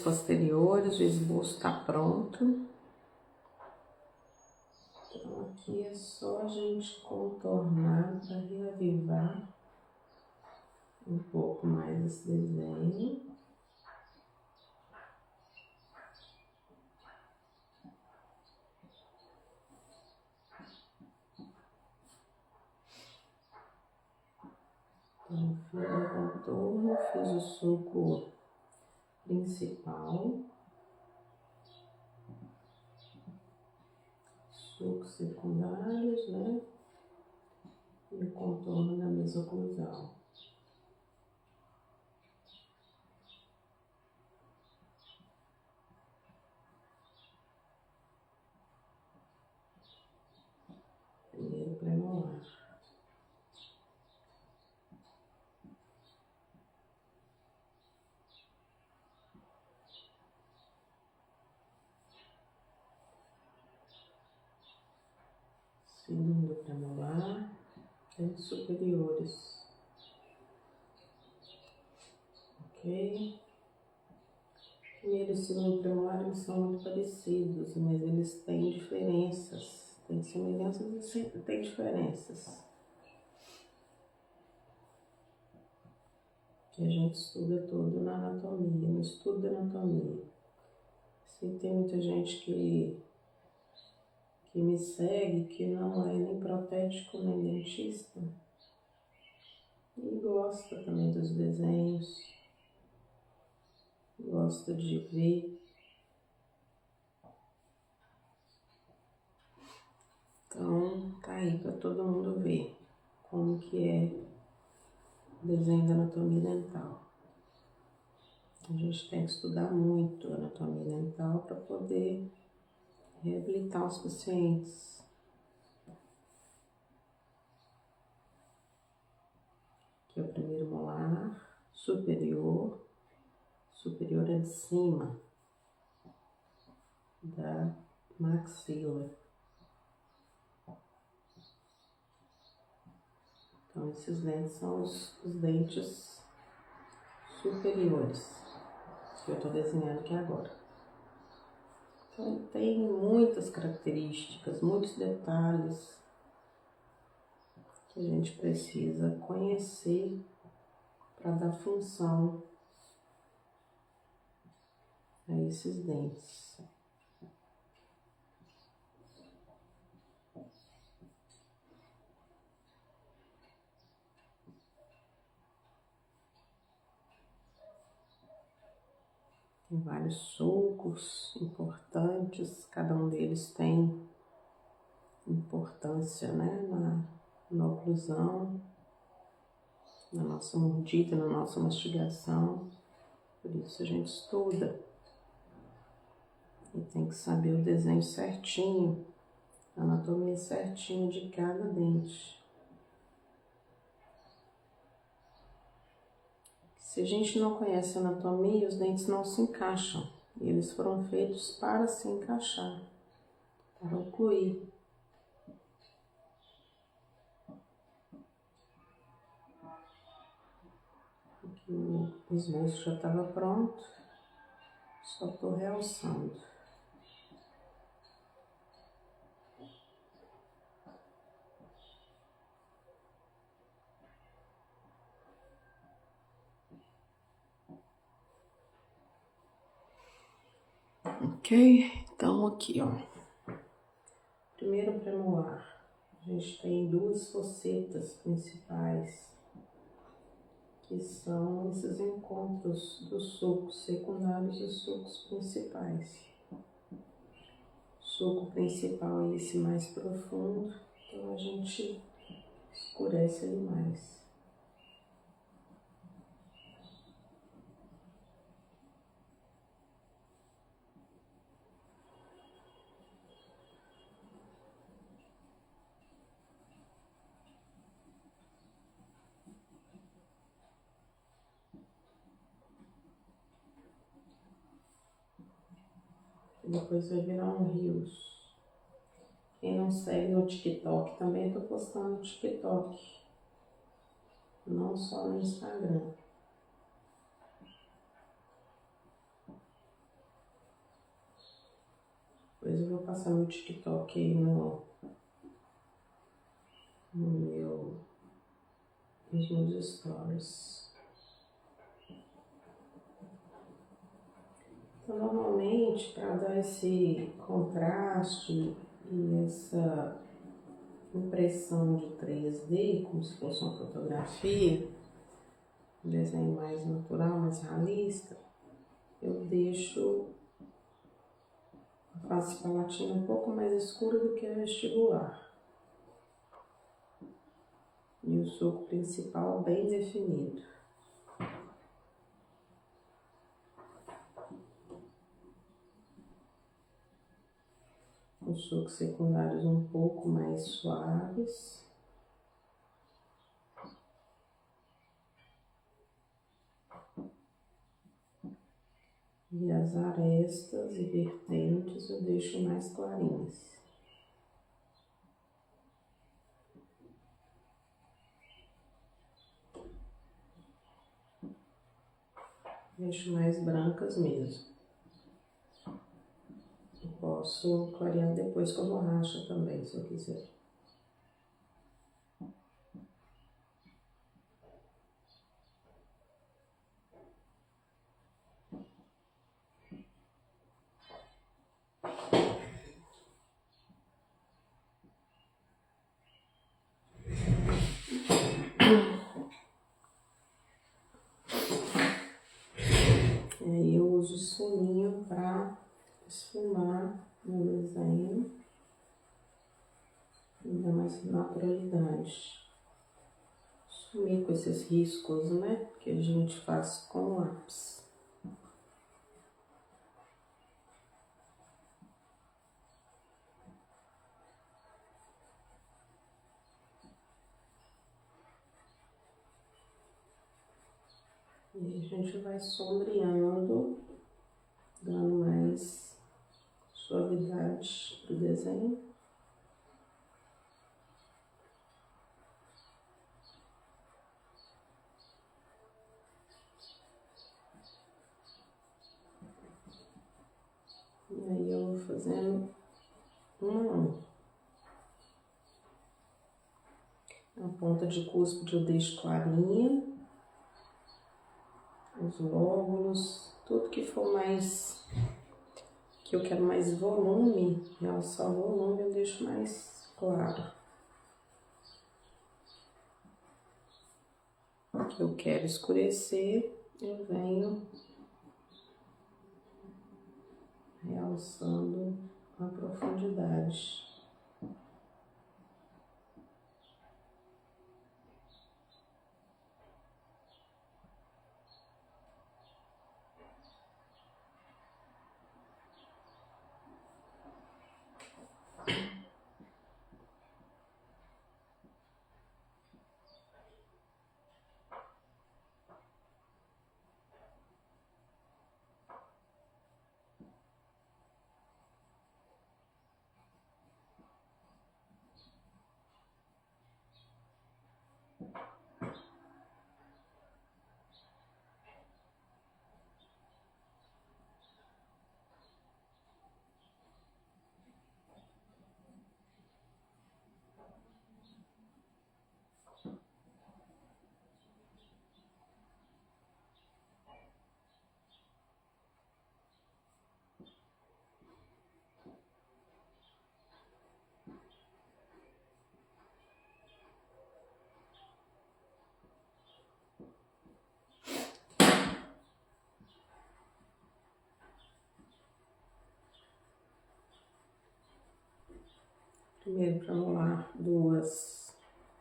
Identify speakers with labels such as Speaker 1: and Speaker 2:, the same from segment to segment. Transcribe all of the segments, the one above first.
Speaker 1: posteriores, o esboço está pronto. Então aqui é só a gente contornar para reavivar um pouco mais esse desenho. Então, fiz o contorno, fiz o sulco principal, sulcos secundários, né? E o contorno da mesoclusal. Primeiro premolar. Segundo premolar, dentes superiores. Ok? Primeiro e segundo premolar, eles são muito parecidos, mas eles têm diferenças. Tem semelhanças e tem diferenças. Que a gente estuda tudo na anatomia, no estudo da anatomia. Sei que tem muita gente que me segue, que não é nem protético nem dentista, e gosta também dos desenhos, gosta de ver. Então tá aí para todo mundo ver como que é o desenho da anatomia dental. A gente tem que estudar muito a anatomia dental para poder reabilitar os pacientes. Aqui é o primeiro molar superior, superior é de cima da maxila. Então esses dentes são os dentes superiores que eu estou desenhando aqui agora. Então tem muitas características, muitos detalhes que a gente precisa conhecer para dar função a esses dentes. Tem vários sulcos importantes, cada um deles tem importância, né, na oclusão, na nossa mordida, na nossa mastigação. Por isso a gente estuda. E tem que saber o desenho certinho, a anatomia certinho de cada dente. Se a gente não conhece a anatomia, os dentes não se encaixam. E eles foram feitos para se encaixar, para ocluir. Aqui o esboço já estava pronto, só estou realçando. Ok, então aqui, ó. Primeiro premolar, a gente tem duas fossetas principais, que são esses encontros dos sulcos secundários e sulcos principais. O sulco principal é esse mais profundo, então a gente escurece ele mais. E depois vai virar um rios. Quem não segue no TikTok, também estou postando no TikTok, não só no Instagram. vou passar meu TikTok aí no nos meus stories. Então, normalmente, para dar esse contraste e essa impressão de 3D, como se fosse uma fotografia, um desenho mais natural, mais realista, eu deixo a face palatina um pouco mais escura do que a vestibular. E o sulco principal bem definido. Os sulcos secundários um pouco mais suaves. E as arestas e vertentes eu deixo mais clarinhas. Deixo mais brancas mesmo. Eu posso clarear depois com a borracha também, se eu quiser. E aí eu uso esfuminho para esfumar meu desenho e dar mais naturalidade. Sumir com esses riscos, né, que a gente faz com lápis. E a gente vai sombreando, dando mais suavidade pro desenho. E aí eu vou fazendo um a um. A ponta de cúspide eu deixo clarinha. Os lóbulos, tudo que for mais, que eu quero mais volume, realçar o volume, eu deixo mais claro. O que eu quero escurecer, eu venho realçando a profundidade. Primeiro para anular duas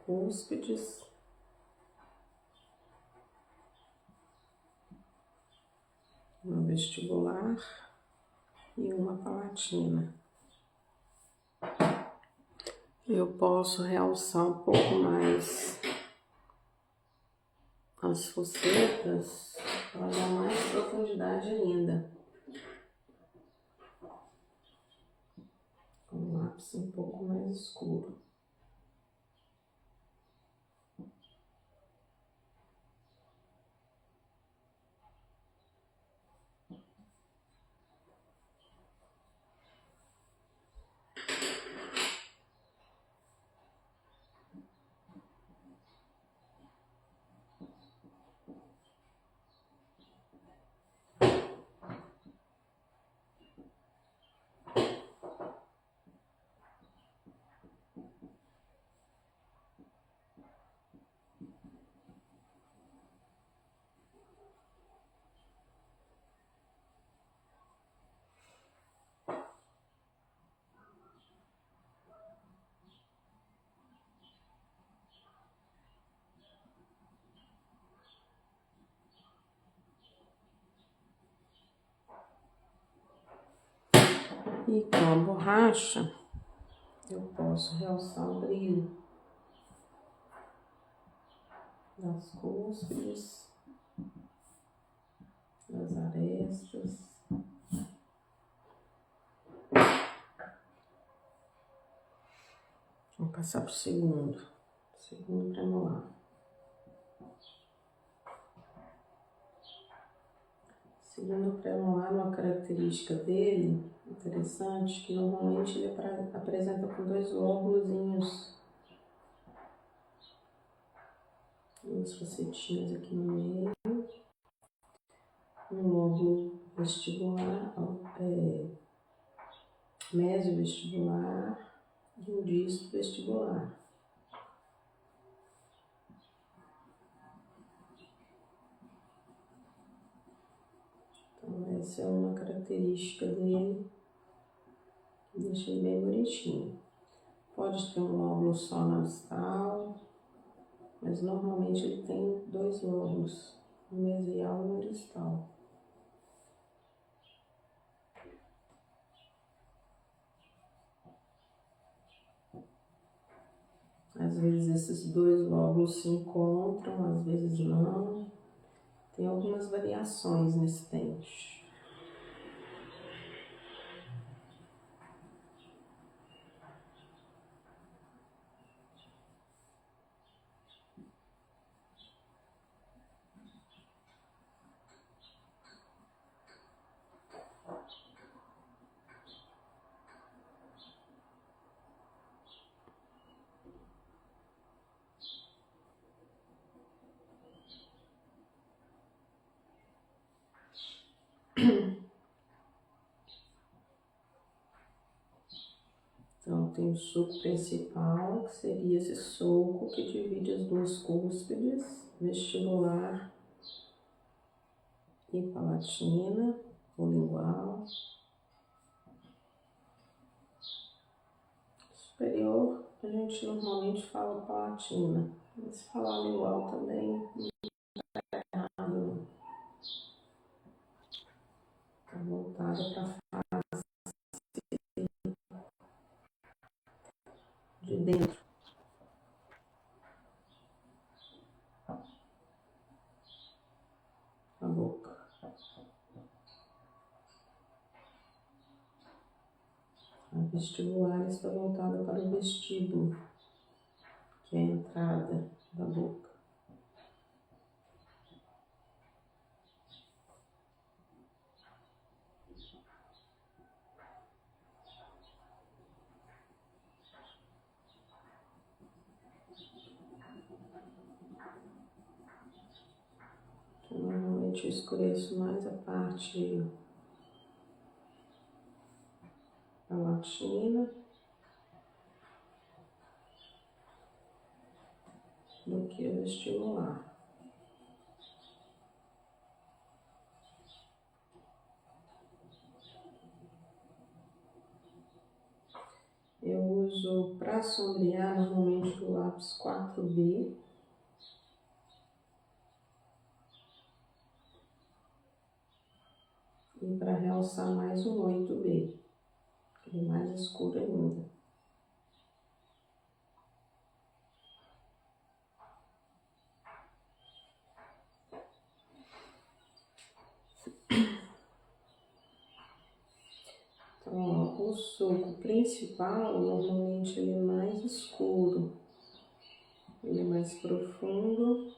Speaker 1: cúspides. Uma vestibular e uma palatina. Eu posso realçar um pouco mais as focetas para dar mais profundidade ainda. Com um lápis um pouco mais escuro. E com a borracha, eu posso realçar o brilho das cúspides, das arestas. Vou passar pro segundo premolar. Segundo premolar, uma característica dele, interessante, que normalmente ele apresenta com 2 lóbulozinhos, 2 facetinhas aqui no meio, um lóbulo vestibular, mesovestibular e um disco vestibular. Então essa é uma característica dele, que deixa ele bem bonitinho. Pode ter um lóbulo só na distal, mas normalmente ele tem 2 lóbulos, um mesial e um distal. Às vezes esses 2 lóbulos se encontram, às vezes não. Tem algumas variações nesse dente. Então tem o sulco principal, que seria esse sulco que divide as 2 cúspides, vestibular e palatina, ou lingual. Superior, a gente normalmente fala palatina, mas se falar lingual também não tá errado. Tá voltada para de dentro. A boca. A vestibular está voltada para o vestíbulo, que é a entrada da boca. Então, normalmente eu escureço mais a parte palatina do que o vestibular. Eu uso para sombrear normalmente o lápis 4B. E para realçar mais um 8B, que é mais escuro ainda. Então, ó, o sulco principal, normalmente ele é mais escuro, ele é mais profundo.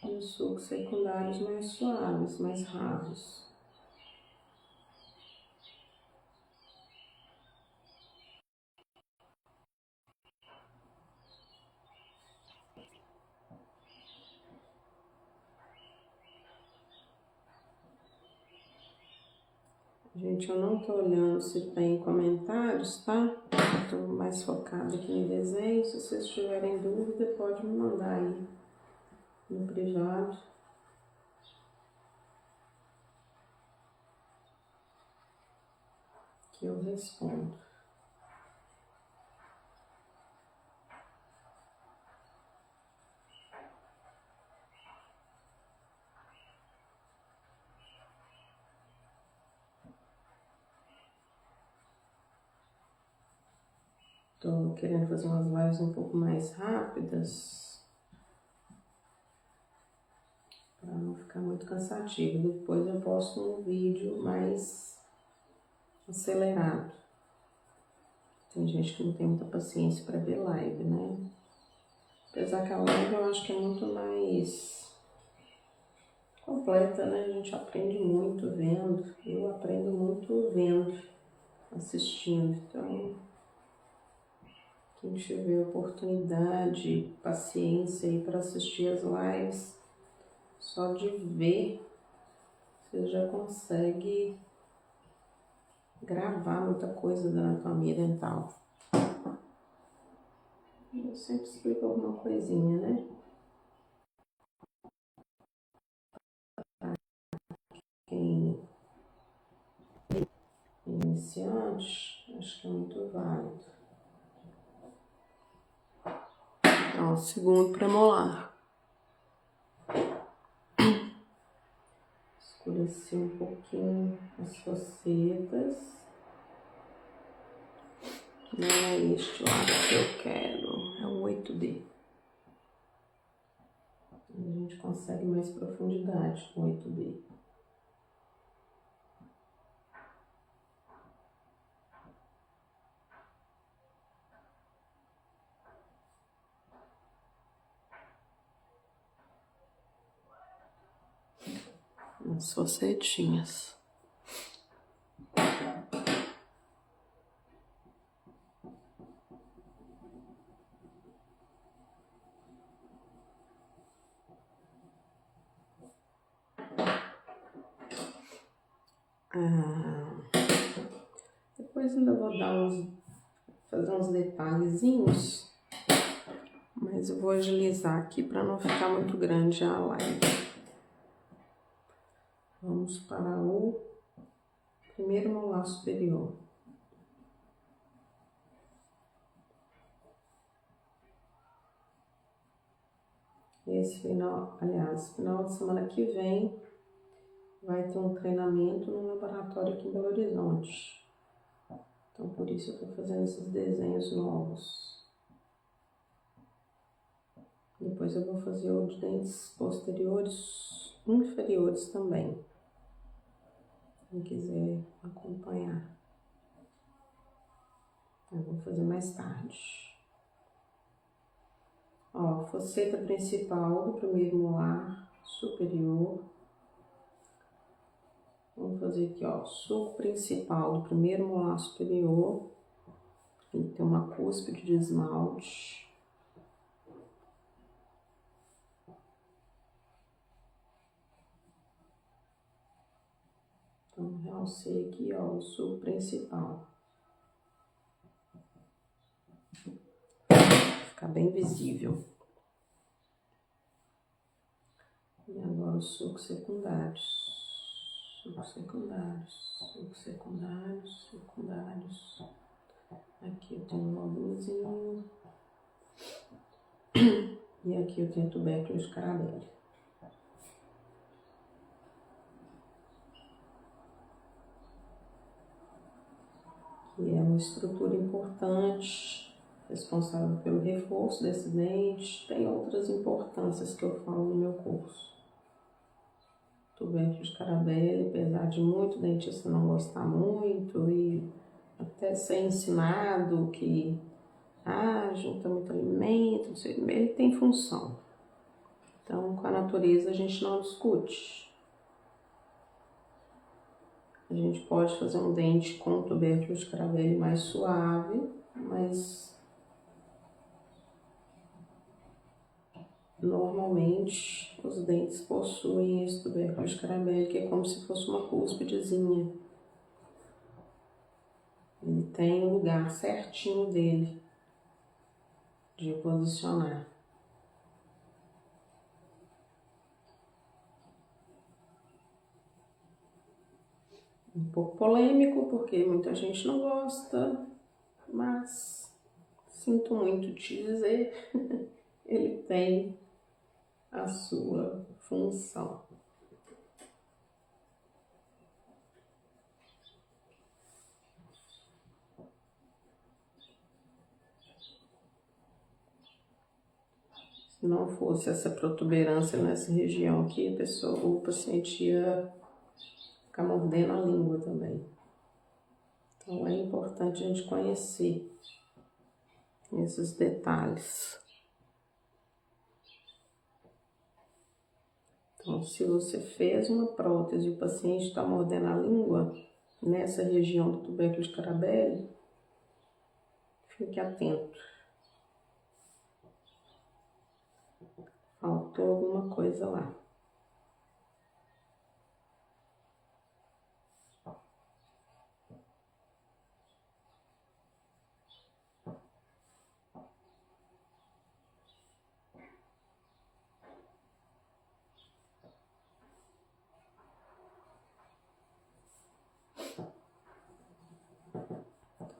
Speaker 1: E os sulcos secundários mais suaves, mais rasos. Gente, eu não tô olhando se tem comentários, tá? Eu tô mais focada aqui em desenho. Se vocês tiverem dúvida, pode me mandar aí no privado, que eu respondo. Tô querendo fazer umas lives um pouco mais rápidas, para não ficar muito cansativo. Depois eu posto um vídeo mais acelerado. Tem gente que não tem muita paciência para ver live, né? Apesar que a live eu acho que é muito mais completa, né? A gente aprende muito vendo. Eu aprendo muito vendo, assistindo. Então, quem tiver oportunidade, paciência aí para assistir as lives, só de ver, você já consegue gravar muita coisa da anatomia dental. Eu sempre explico alguma coisinha, né? Quem é iniciante, acho que é muito válido. Então, segundo premolar. Escurecer um pouquinho as facetas. Não é este lado que eu quero, é o 8D. A gente consegue mais profundidade com 8D. As facetinhas. Depois ainda vou fazer uns detalhezinhos, mas eu vou agilizar aqui para não ficar muito grande a live. Vamos para o primeiro molar superior. Final de semana que vem vai ter um treinamento no laboratório aqui em Belo Horizonte. Então, por isso eu estou fazendo esses desenhos novos. Depois eu vou fazer o de dentes posteriores, inferiores também. Quem quiser acompanhar. Eu vou fazer mais tarde. Ó, faceta principal do primeiro molar superior. Vamos fazer aqui, ó, sulco principal do primeiro molar superior. Tem que ter uma cúspide de esmalte. Então, realcei aqui, ó, o sulco principal. Fica bem visível. E agora os sulcos secundários. Sulcos secundários, sulcos secundários, secundários. Aqui eu tenho um lóbulozinho. E aqui eu tenho tubérculo de Carabelli. Que é uma estrutura importante, responsável pelo reforço desse dente. Tem outras importâncias que eu falo no meu curso. Tubérculo de Carabelli, apesar de muito dentista não gostar muito e até ser ensinado que junta muito alimento, não sei, ele tem função. Então, com a natureza a gente não discute. A gente pode fazer um dente com tubérculo de Carabelli mais suave, mas normalmente os dentes possuem esse tubérculo de Carabelli, que é como se fosse uma cúspidezinha. Ele tem o lugar certinho dele de posicionar. Um pouco polêmico, porque muita gente não gosta, mas sinto muito te dizer, ele tem a sua função. não fosse essa protuberância nessa região aqui, o paciente ia ficar mordendo a língua também. Então é importante a gente conhecer esses detalhes. Então, se você fez uma prótese e o paciente está mordendo a língua, nessa região do tubérculo de Carabelli, fique atento. Faltou alguma coisa lá.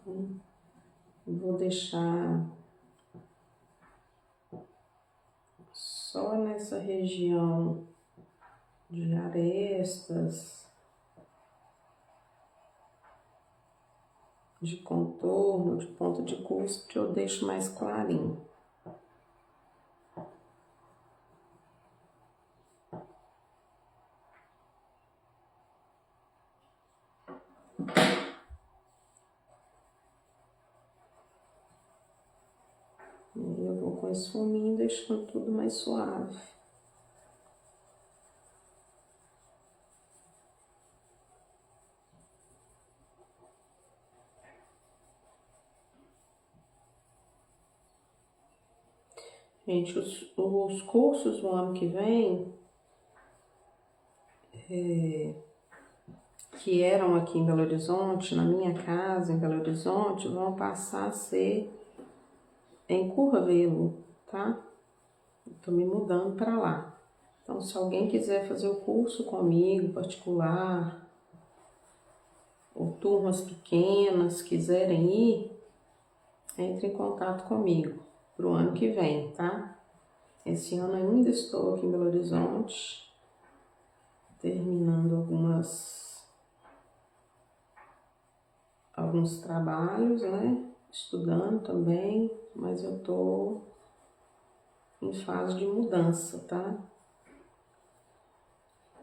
Speaker 1: Então, vou deixar só nessa região de arestas, de contorno, de ponta de cúspide, eu deixo mais clarinho. E eu vou com esse fuminho deixando tudo mais suave. Gente, os cursos do ano que vem, que eram aqui em Belo Horizonte, na minha casa em Belo Horizonte, vão passar a ser em Curvelo, tá? Tô me mudando para lá. Então, se alguém quiser fazer o curso comigo, particular, ou turmas pequenas, quiserem ir, entre em contato comigo pro ano que vem, tá? Esse ano ainda estou aqui em Belo Horizonte, terminando alguns trabalhos, né? Estudando também, mas eu tô em fase de mudança, tá?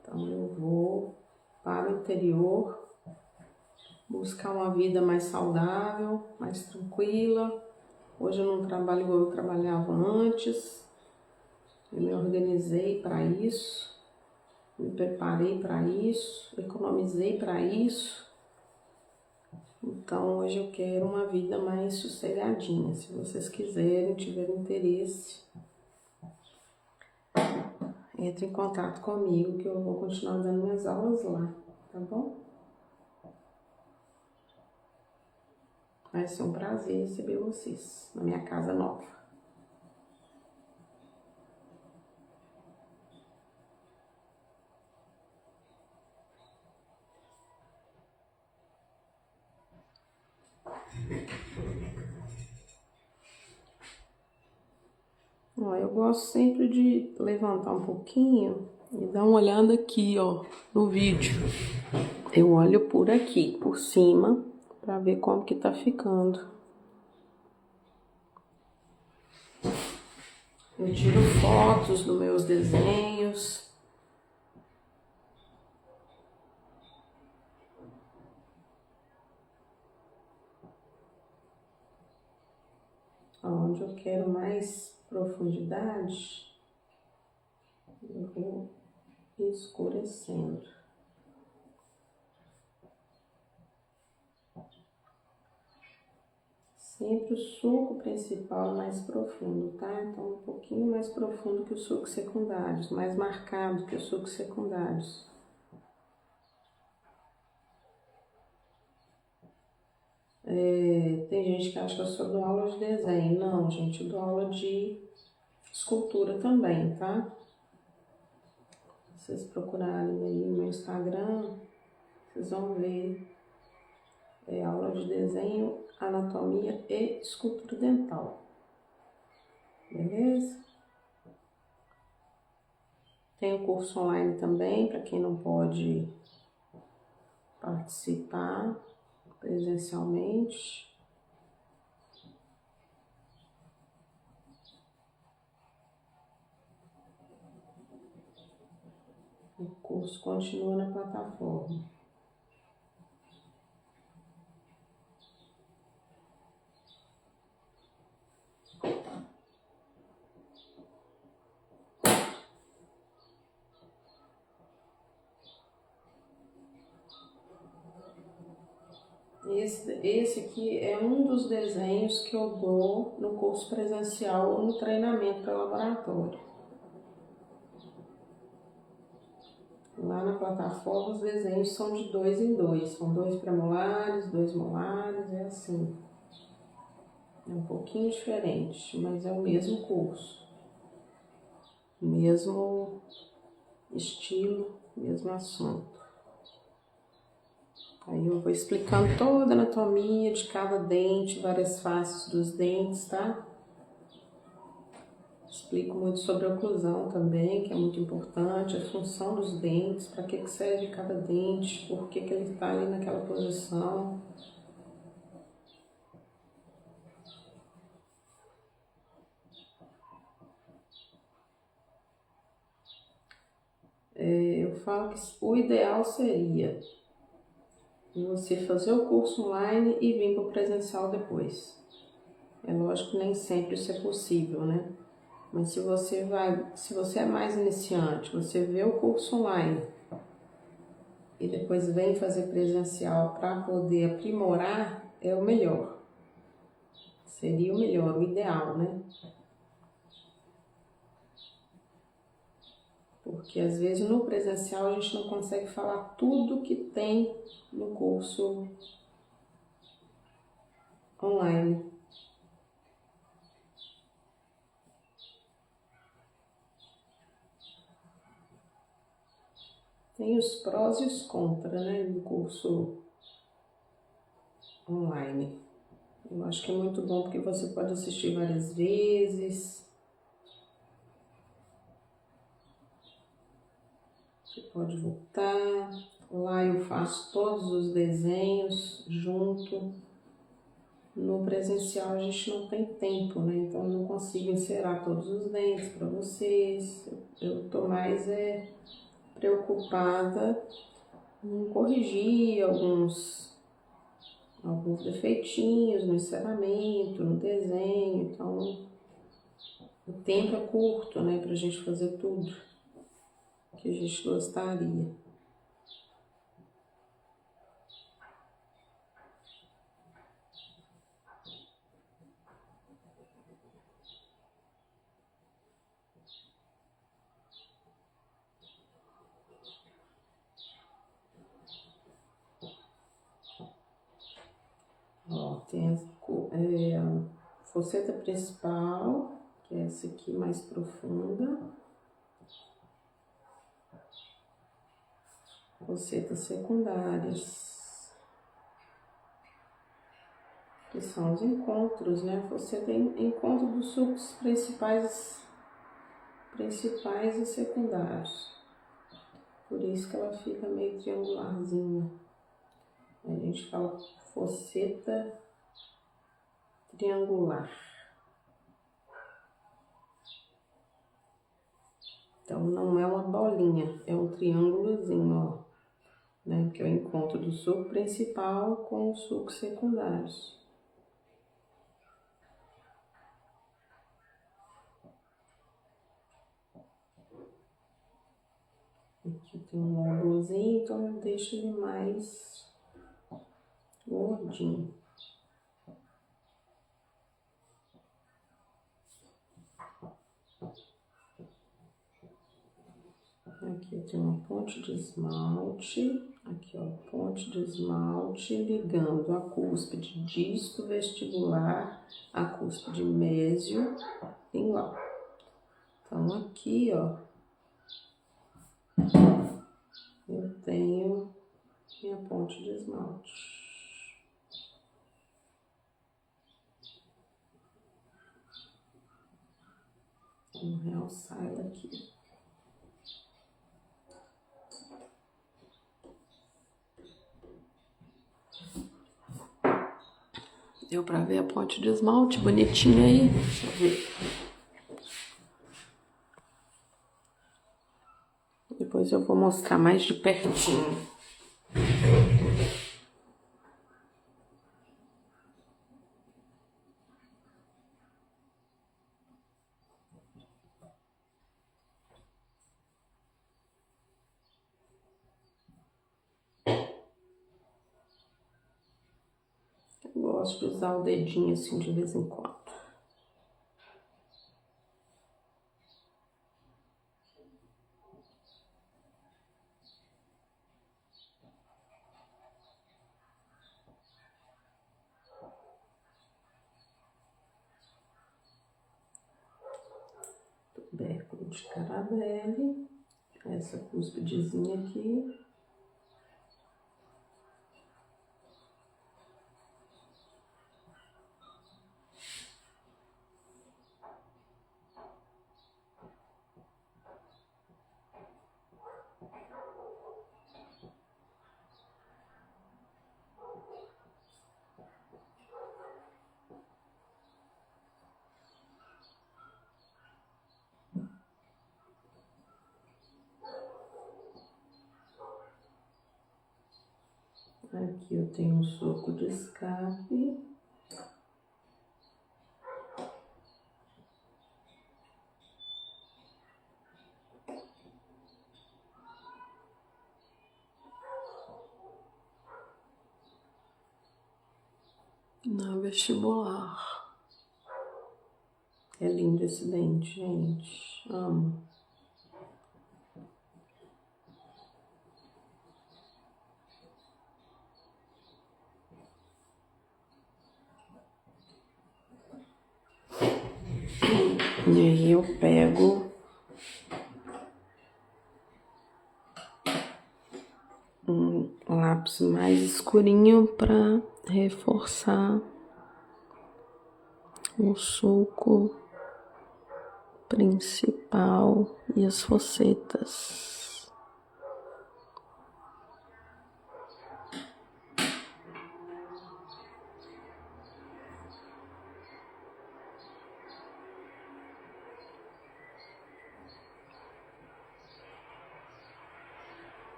Speaker 1: Então eu vou para o interior, buscar uma vida mais saudável, mais tranquila. Hoje eu não trabalho igual eu trabalhava antes. Eu me organizei para isso, me preparei para isso, economizei para isso. Então hoje eu quero uma vida mais sossegadinha. Se vocês quiserem, tiverem interesse, entre em contato comigo que eu vou continuar dando minhas aulas lá, tá bom? Vai ser um prazer receber vocês na minha casa nova. Ó, eu gosto sempre de levantar um pouquinho e dar uma olhada aqui, ó, no vídeo. Eu olho por aqui, por cima, pra ver como que tá ficando. Eu tiro fotos dos meus desenhos. Onde eu quero mais profundidade, eu vou escurecendo. Sempre o sulco principal mais profundo, tá? Então, um pouquinho mais profundo que os sulcos secundários, mais marcado que os sulcos secundários. Tem gente que acha que eu só dou aula de desenho. Não, gente, eu dou aula de escultura também, tá? Se vocês procurarem aí no meu Instagram, vocês vão ver aula de desenho, anatomia e escultura dental. Beleza? Tem o curso online também, para quem não pode participar presencialmente. O curso continua na plataforma. Esse aqui é um dos desenhos que eu dou no curso presencial ou no treinamento para laboratório. Lá na plataforma os desenhos são de 2 em 2, são 2 premolares, 2 molares, é assim. É um pouquinho diferente, mas é o mesmo curso. Mesmo estilo, mesmo assunto. Aí eu vou explicando toda a anatomia de cada dente, várias faces dos dentes, tá? Explico muito sobre a oclusão também, que é muito importante, a função dos dentes, para que serve cada dente, por que ele está ali naquela posição. Eu falo que o ideal seria você fazer o curso online e vir para o presencial depois. É lógico que nem sempre isso é possível, né? Mas se você é mais iniciante, você vê o curso online e depois vem fazer presencial para poder aprimorar, é o melhor. Seria o melhor, o ideal, né? Porque às vezes no presencial a gente não consegue falar tudo que tem no curso online. Tem os prós e os contras, né, do curso online. Eu acho que é muito bom porque você pode assistir várias vezes. Você pode voltar. Lá eu faço todos os desenhos junto. No presencial a gente não tem tempo, né? Então eu não consigo encerar todos os dentes para vocês. Eu tô mais preocupada em corrigir alguns defeitinhos no encerramento, no desenho. Então o tempo é curto, né, pra gente fazer tudo que a gente gostaria. Ó, tem a fosseta principal, que é essa aqui mais profunda. Fossetas secundárias, que são os encontros, né? Você tem encontro dos sulcos principais e secundários. Por isso que ela fica meio triangularzinha. A gente fala fosseta triangular. Então não é uma bolinha, é um triângulozinho, ó, né? Que é o encontro do sulco principal com os sulcos secundários. Aqui tem um lóbulozinho, então eu deixo ele mais gordinho. Aqui tem uma ponte de esmalte, aqui ó, ponte de esmalte ligando a cúspide disto vestibular, a cúspide mésio, igual. Então aqui ó, eu tenho minha ponte de esmalte. Vamos realçar ela aqui. Deu pra ver a ponte de esmalte bonitinha aí? Deixa eu ver. Depois eu vou mostrar mais de pertinho. Eu gosto de usar o dedinho assim de vez em quando. Tubérculo de Carabelle, essa cúspidezinha aqui. Aqui eu tenho um suco de escape. Na vestibular. É lindo esse dente, gente. Amo. E aí eu pego um lápis mais escurinho para reforçar o sulco principal e as facetas.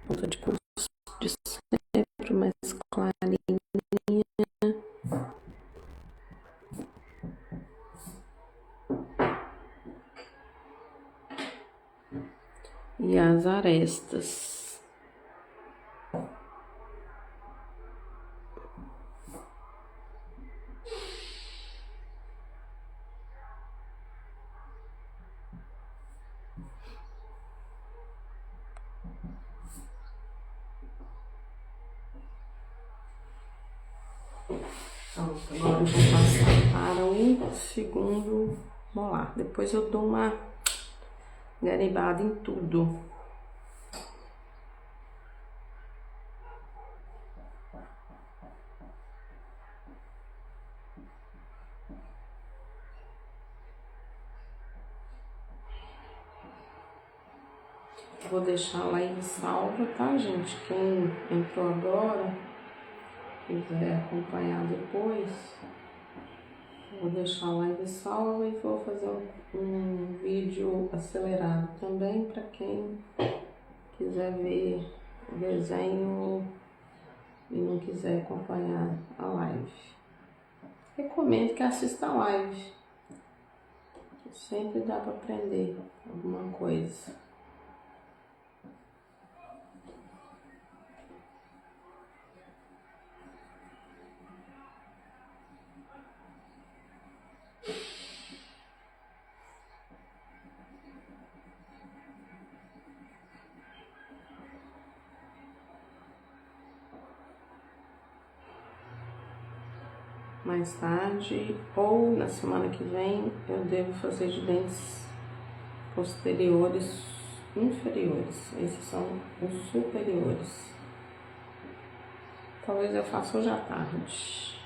Speaker 1: Ponta de cuspe de sempre mais clarinha. E as arestas. Então, agora eu vou passar para o segundo molar. Depois eu dou uma garibada em tudo. Vou deixar a live salva, tá, gente? Quem entrou agora, quiser acompanhar depois, vou deixar a live salva e vou fazer um vídeo acelerado também para quem quiser ver o desenho e não quiser acompanhar a live. Recomendo que assista a live. Sempre dá para aprender alguma coisa. Mais tarde ou na semana que vem eu devo fazer de dentes posteriores inferiores. Esses são os superiores. Talvez eu faça hoje à tarde.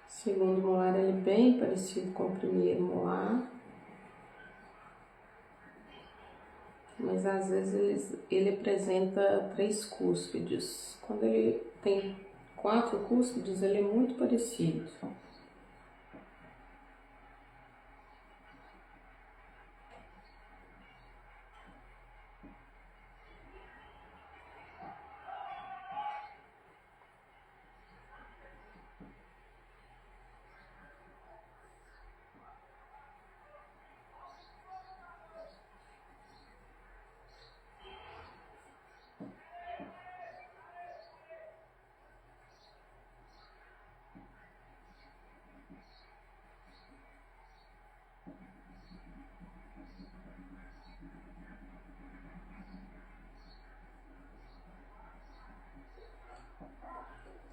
Speaker 1: O segundo molar ele é bem parecido com o primeiro molar, mas às vezes ele apresenta 3 cúspides. Quando ele tem 4 cúspides, ele é muito parecido.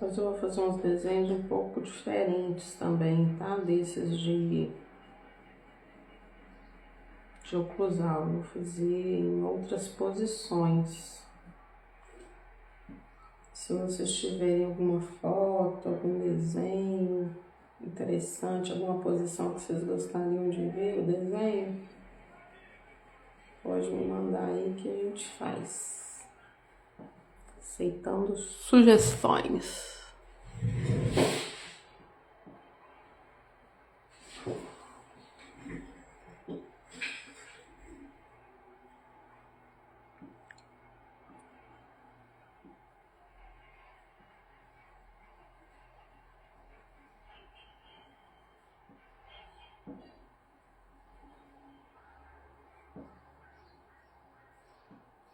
Speaker 1: Mas eu vou fazer uns desenhos um pouco diferentes também, tá? Desses de oclusal. Eu vou fazer em outras posições. Se vocês tiverem alguma foto, algum desenho interessante, alguma posição que vocês gostariam de ver o desenho, pode me mandar aí que a gente faz. Aceitando sugestões.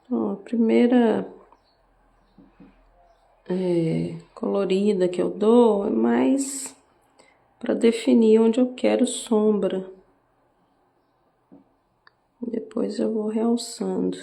Speaker 1: Então, a primeira colorida que eu dou é mais para definir onde eu quero sombra. Depois eu vou realçando.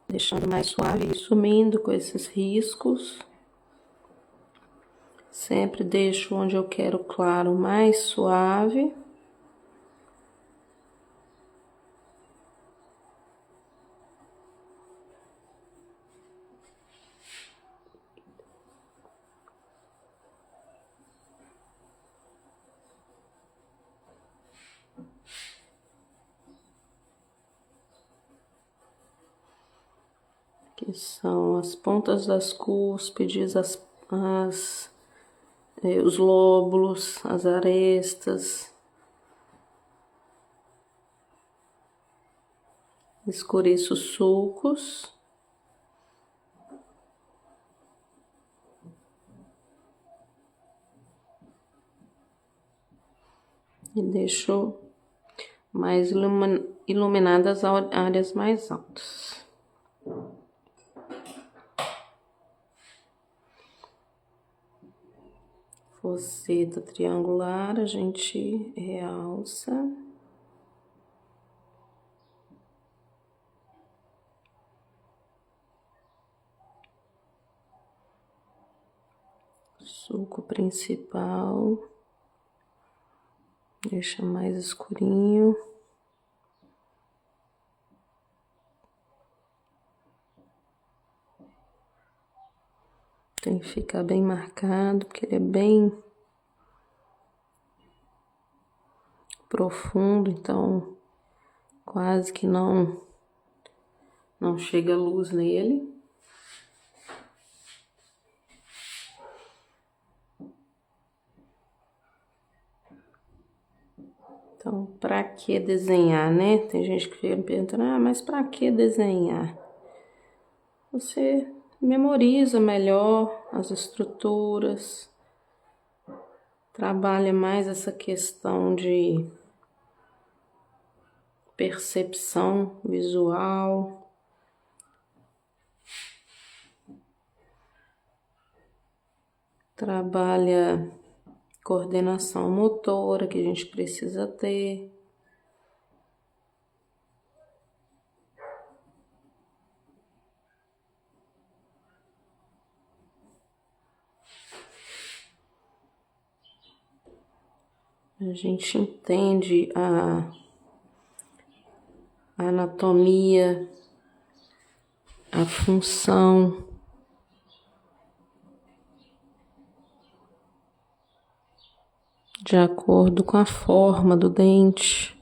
Speaker 1: Deixando mais suave e sumindo com esses riscos. Sempre deixo onde eu quero claro mais suave. Que são as pontas das cúspides, os lóbulos, as arestas. Escureço os sulcos. E deixo mais iluminadas as áreas mais altas. Foceta triangular, a gente realça. Sulco principal. Deixa mais escurinho. Tem que ficar bem marcado, porque ele é bem profundo, então quase que não chega luz nele. Então, pra que desenhar, né? Tem gente que fica me perguntando, mas pra que desenhar? Você memoriza melhor as estruturas, trabalha mais essa questão de percepção visual. Trabalha coordenação motora que a gente precisa ter. A gente entende a anatomia, a função, de acordo com a forma do dente.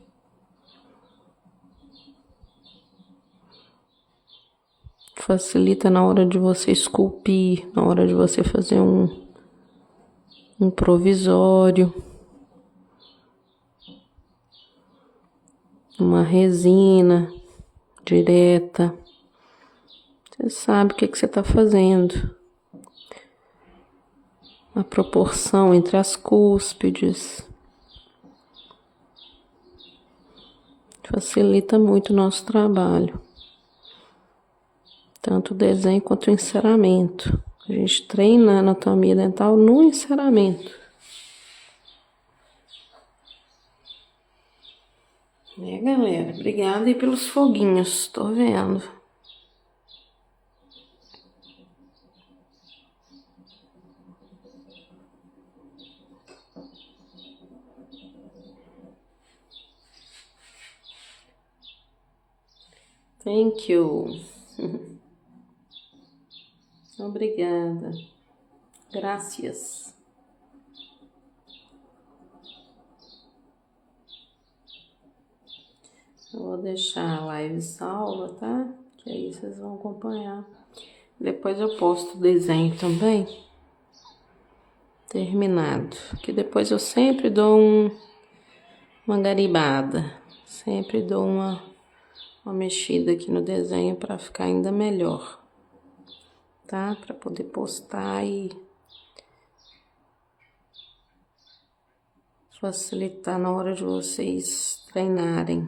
Speaker 1: Facilita na hora de você esculpir, na hora de você fazer um provisório, uma resina direta. Você sabe o que você está fazendo. A proporção entre as cúspides. Facilita muito o nosso trabalho. Tanto o desenho quanto o enceramento. A gente treina a anatomia dental no enceramento. Galera, obrigada aí pelos foguinhos, tô vendo. Thank you. Obrigada. Gracias. Eu vou deixar a live salva, tá? Que aí vocês vão acompanhar. Depois eu posto o desenho também. Terminado. Que depois eu sempre dou uma garibada. Sempre dou uma mexida aqui no desenho para ficar ainda melhor. Tá? Para poder postar e facilitar na hora de vocês treinarem.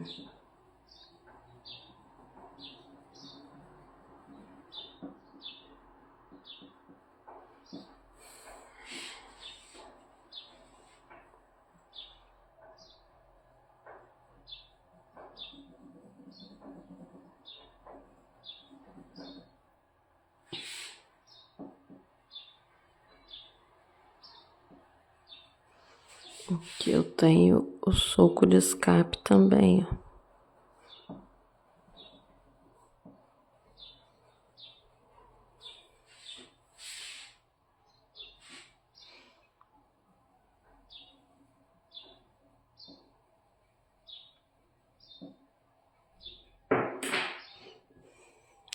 Speaker 1: Aqui eu tenho o soco de escape também, ó.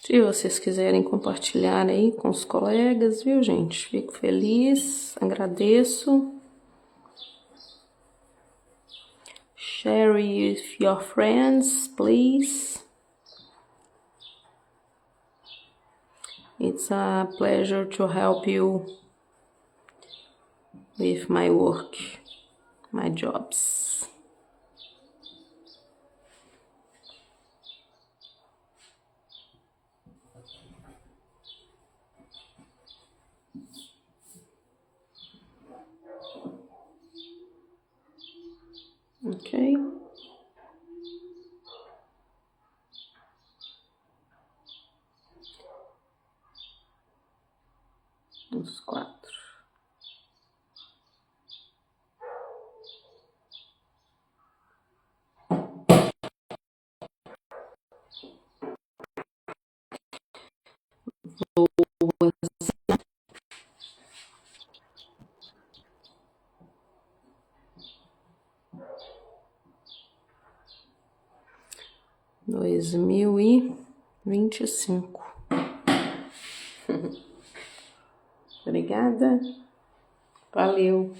Speaker 1: Se vocês quiserem compartilhar aí com os colegas, viu, gente? Fico feliz, agradeço. Share with your friends, please. It's a pleasure to help you with my work, my jobs. Ok? Uns 4. Dois mil e 25. Obrigada. Valeu.